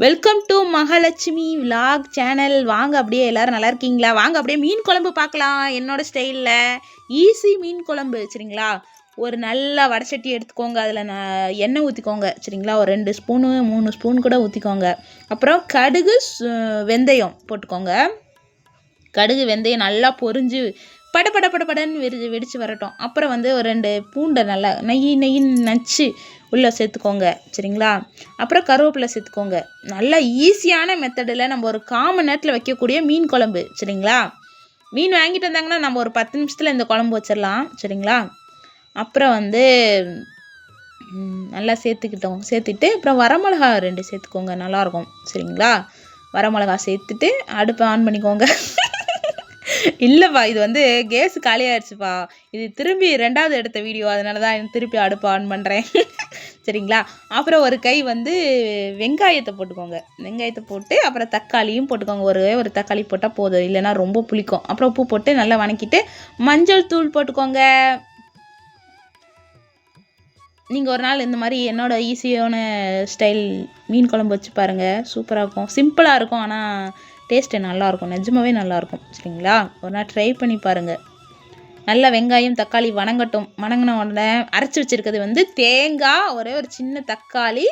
Welcome to Mahalakshmi vlog channel. வாங்க அப்படியே எல்லோரும் நல்லா இருக்கீங்களா? வாங்க அப்படியே மீன் குழம்பு பார்க்கலாம். என்னோட ஸ்டைலில் ஈஸி மீன் குழம்பு சரிங்களா. ஒரு நல்ல வடச்சட்டி எடுத்துக்கோங்க. அதில் எண்ணெய் ஊற்றிக்கோங்க சரிங்களா. ஒரு 2 ஸ்பூனு 3 ஸ்பூன் கூட ஊற்றிக்கோங்க. அப்புறம் கடுகு வெந்தயம் போட்டுக்கோங்க. கடுகு வெந்தயம் நல்லா பொரிஞ்சு படன்னு வெடிச்சு வரட்டும். அப்புறம் ஒரு 2 பூண்டை நல்லா நெய்யின்னு நச்சு உள்ளே சேர்த்துக்கோங்க சரிங்களா. அப்புறம் கருவேப்பிலை சேர்த்துக்கோங்க. நல்லா ஈஸியான மெத்தடில் நம்ம ஒரு 1/4 மணி நேரத்தில் வைக்கக்கூடிய மீன் குழம்பு சரிங்களா. மீன் வாங்கிட்டு வந்தாங்கன்னா நம்ம ஒரு 10 நிமிஷத்தில் இந்த குழம்பு வச்சிடலாம் சரிங்களா. அப்புறம் நல்லா சேர்த்துட்டு அப்புறம் வரமிளகா 2 சேர்த்துக்கோங்க, நல்லாயிருக்கும் சரிங்களா. வரமிளகா சேர்த்துட்டு அடுப்பை ஆன் பண்ணிக்கோங்க. இல்லைப்பா, இது கேஸ் காலியாகிடுச்சுப்பா. இது திரும்பி 2வது எடுத்த வீடியோ, அதனால தான் திருப்பி அடுப்பு ஆன் பண்ணுறேன் சரிங்களா. அப்புறம் ஒரு கை வெங்காயத்தை போட்டுக்கோங்க. வெங்காயத்தை போட்டு அப்புறம் தக்காளியும் போட்டுக்கோங்க. ஒரு தக்காளி போட்டால் போதும், இல்லைன்னா ரொம்ப புளிக்கும். அப்புறம் உப்பு போட்டு நல்லா வதக்கிட்டு மஞ்சள் தூள் போட்டுக்கோங்க. நீங்கள் ஒரு நாள் இந்த மாதிரி என்னோட ஈஸியான ஸ்டைல் மீன் குழம்பு வச்சு பாருங்கள். சூப்பராக இருக்கும், சிம்பிளாக இருக்கும், ஆனால் டேஸ்ட்டு நல்லாயிருக்கும், நிஜமாகவே நல்லாயிருக்கும் சரிங்களா. ஒரு நாள் ட்ரை பண்ணி பாருங்கள். நல்லா வெங்காயம் தக்காளி வணங்கின உடனே அரைச்சி வச்சுருக்கிறது தேங்காய், ஒரு சின்ன தக்காளி,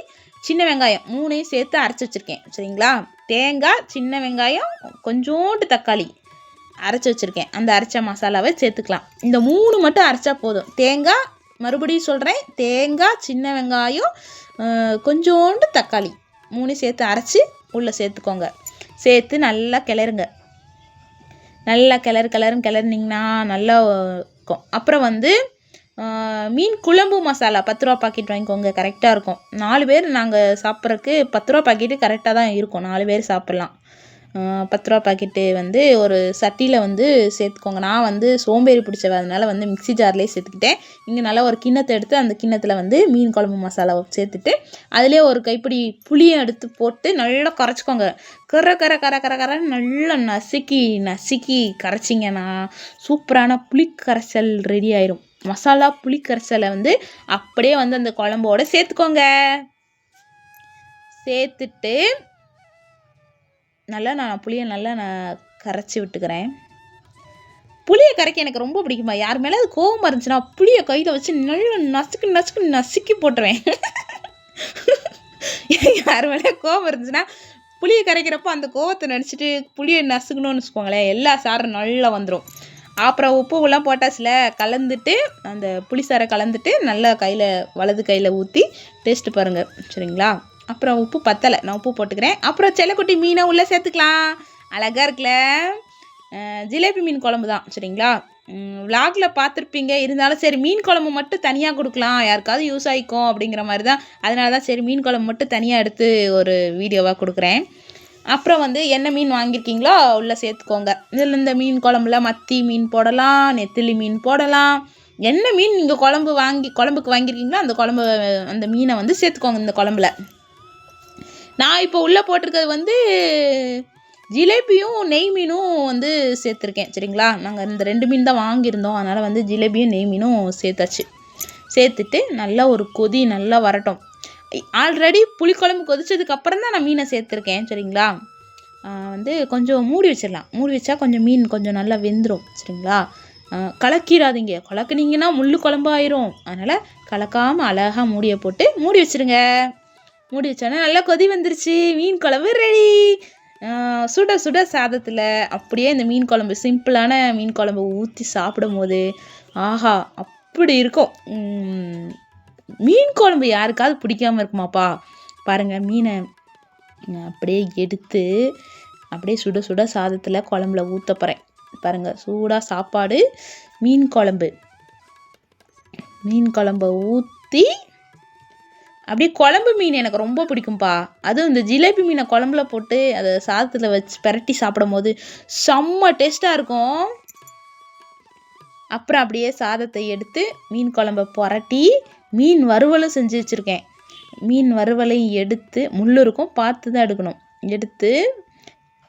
சின்ன வெங்காயம் 3ஐயும் சேர்த்து அரைச்சி வச்சுருக்கேன் சரிங்களா. தேங்காய், சின்ன வெங்காயம், கொஞ்சோண்டு தக்காளி அரைச்சி வச்சுருக்கேன். அந்த அரைச்ச மசாலாவை சேர்த்துக்கலாம். இந்த 3 மட்டும் அரைச்சா போதும். தேங்காய், மறுபடியும் சொல்கிறேன், தேங்காய், சின்ன வெங்காயம், கொஞ்சோண்டு தக்காளி 3 சேர்த்து அரைச்சி உள்ளே சேர்த்துக்கோங்க. சேர்த்து நல்லா கிளறுங்க. நல்லா கிளறினீங்கன்னா நல்லா இருக்கும். அப்புறம் மீன் குழம்பு மசாலா 10 ரூபா பாக்கெட் வாங்கிக்கோங்க, கரெக்டாக இருக்கும். 4 பேர் நாங்கள் சாப்பிட்றதுக்கு 10 ரூபா பாக்கெட்டு கரெக்டாக தான் இருக்கும். 4 பேர் சாப்பிட்லாம். 10 ரூபா பாக்கெட்டு ஒரு சட்டியில் சேர்த்துக்கோங்க. நான் சோம்பேறி பிடிச்சவ, அதனால் மிக்ஸி ஜார்லேயே சேர்த்துக்கிட்டேன். இங்கே நல்லா ஒரு கிண்ணத்தை எடுத்து அந்த கிண்ணத்தில் மீன் குழம்பு மசாலாவை சேர்த்துட்டு அதிலே ஒரு கைப்பிடி புளியை எடுத்து போட்டு நல்லா கரைச்சிக்கோங்க. கரை நல்லா நசுக்கி கரைச்சிங்கன்னா சூப்பரான புளி கரைசல் ரெடி ஆயிரும். மசாலா புளி கரைசலை அப்படியே அந்த குழம்போட சேர்த்துக்கோங்க. சேர்த்துட்டு நல்லா நான் புளியை நான் கரைச்சி விட்டுக்கிறேன். புளியை கரைக்க எனக்கு ரொம்ப பிடிக்குமா. யார் மேலே அது கோவமாக இருந்துச்சுன்னா புளியை கையில் வச்சு நல்லா நசுக்கி போட்டுருவேன். யார் மேலே கோவம் இருந்துச்சுன்னா புளியை கரைக்கிறப்போ அந்த கோவத்தை நினச்சிட்டு புளியை நசுக்கணும்னு வச்சுக்கோங்களேன், எல்லா சாரும் நல்லா வந்துடும். அப்புறம் உப்புலாம் போட்டாச்சுல, கலந்துட்டு அந்த புளிசாரை கலந்துட்டு நல்லா வலது கையில் ஊற்றி டேஸ்ட்டு பாருங்கள் சரிங்களா. அப்புறம் உப்பு பத்தலை, நான் உப்பு போட்டுக்கிறேன். அப்புறம் செல்லக்குட்டி மீனை உள்ளே சேர்த்துக்கலாம். அழகாக இருக்குல்ல. ஜிலேபி மீன் குழம்பு தான் சரிங்களா. விலாகில் பார்த்துருப்பீங்க, இருந்தாலும் சரி மீன் குழம்பு மட்டும் தனியாக கொடுக்கலாம், யாருக்காவது யூஸ் ஆகிக்கும் அப்படிங்கிற மாதிரி தான். அதனால தான் சரி மீன் குழம்பு மட்டும் தனியாக எடுத்து ஒரு வீடியோவாக கொடுக்குறேன். அப்புறம் என்ன மீன் வாங்கியிருக்கீங்களோ உள்ளே சேர்த்துக்கோங்க. இதில் இந்த மீன் குழம்புல மத்தி மீன் போடலாம், நெத்திலி மீன் போடலாம். என்ன மீன் நீங்கள் குழம்புக்கு வாங்கியிருக்கீங்களோ அந்த மீனை சேர்த்துக்கோங்க இந்த குழம்புல. நான் இப்போ உள்ளே போட்டிருக்கிறது ஜிலேபியும் நெய் மீனும் சேர்த்துருக்கேன் சரிங்களா. நாங்கள் இந்த 2 மீன் தான் வாங்கியிருந்தோம், அதனால் ஜிலேபியும் நெய் மீனும் சேர்த்தாச்சு. சேர்த்துட்டு நல்லா ஒரு கொதி நல்லா வரட்டும். ஆல்ரெடி புளிக்குழம்பு கொதிச்சதுக்கப்புறம் தான் நான் மீனை சேர்த்துருக்கேன் சரிங்களா. கொஞ்சம் மூடி வச்சிடலாம். மூடி வச்சா கொஞ்சம் மீன் கொஞ்சம் நல்லா வெந்துடும் சரிங்களா. கலக்கிடாதீங்க, கலக்குனீங்கன்னா முள் குழம்பாயிரும். அதனால் கலக்காமல் அழகாக மூடியை போட்டு மூடி வச்சுருங்க. மூடி வச்சோன்னா நல்லா கொதி வந்துருச்சு. மீன் குழம்பு ரெடி. சுட சாதத்தில் அப்படியே இந்த மீன் குழம்பு, சிம்பிளான மீன் குழம்பு ஊற்றி சாப்பிடும் போது ஆஹா அப்படி இருக்கும். மீன் குழம்பு யாருக்காவது பிடிக்காமல் இருக்குமாப்பா? பாருங்கள், மீனை அப்படியே எடுத்து அப்படியே சுட சாதத்தில் குழம்புல ஊற்ற போகிறேன். பாருங்கள், சூடாக சாப்பாடு, மீன் குழம்பை ஊற்றி அப்படியே குழம்பு மீன் எனக்கு ரொம்ப பிடிக்கும்ப்பா. அதுவும் இந்த ஜிலேபி மீனை குழம்புல போட்டு அதை சாதத்தில் வச்சு பரட்டி சாப்பிடும் போது செம்ம டேஸ்ட்டாக இருக்கும். அப்புறம் அப்படியே சாதத்தை எடுத்து மீன் குழம்பை புரட்டி மீன் வறுவலும் செஞ்சு வச்சுருக்கேன். மீன் வறுவலையும் எடுத்து, முள் இருக்கும் பார்த்து தான் எடுக்கணும், எடுத்து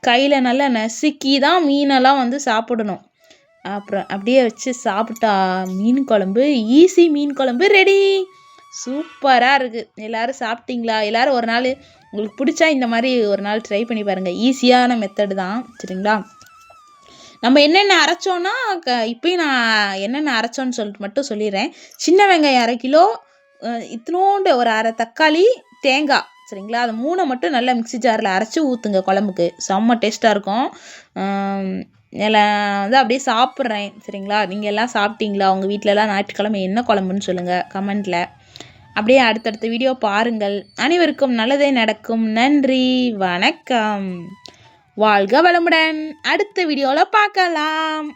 கையில் நல்லா நசுக்கி தான் மீனெல்லாம் சாப்பிடணும். அப்புறம் அப்படியே வச்சு சாப்பிட்டா மீன் குழம்பு, ஈஸி மீன் குழம்பு ரெடி. சூப்பராக இருக்குது. எல்லோரும் சாப்பிட்டீங்களா? எல்லோரும் ஒரு நாள் உங்களுக்கு பிடிச்சா இந்த மாதிரி ஒரு நாள் ட்ரை பண்ணி பாருங்கள். ஈஸியான மெத்தடு தான், சரிங்களா? நம்ம என்னென்ன அரைச்சோன்னா இப்போயும் நான் என்னென்ன அரைச்சோன்னு சொல்லிட்டு மட்டும் சொல்லிடுறேன். சின்ன வெங்காயம் 1/2 கிலோ, இத்தினோண்டு ஒரு 1/2 தக்காளி, தேங்காய், சரிங்களா? அது 3 மட்டும் நல்லா மிக்ஸி ஜாரில் அரைச்சி ஊற்றுங்க குழம்புக்கு. செம்ம டேஸ்ட்டாக இருக்கும். நான் வந்து அப்படியே சாப்பிட்றேன், சரிங்களா? நீங்கள் எல்லாம் சாப்பிட்டீங்களா? உங்கள் வீட்டிலலாம் ஞாயிற்றுக்கிழமை என்ன குழம்புன்னு சொல்லுங்கள் கமெண்ட்டில். அப்படியே அடுத்தடுத்த வீடியோ பாருங்கள். அனைவருக்கும் நல்லதே நடக்கும். நன்றி, வணக்கம். வாழ்க வளமுடன். அடுத்த வீடியோவில் பார்க்கலாம்.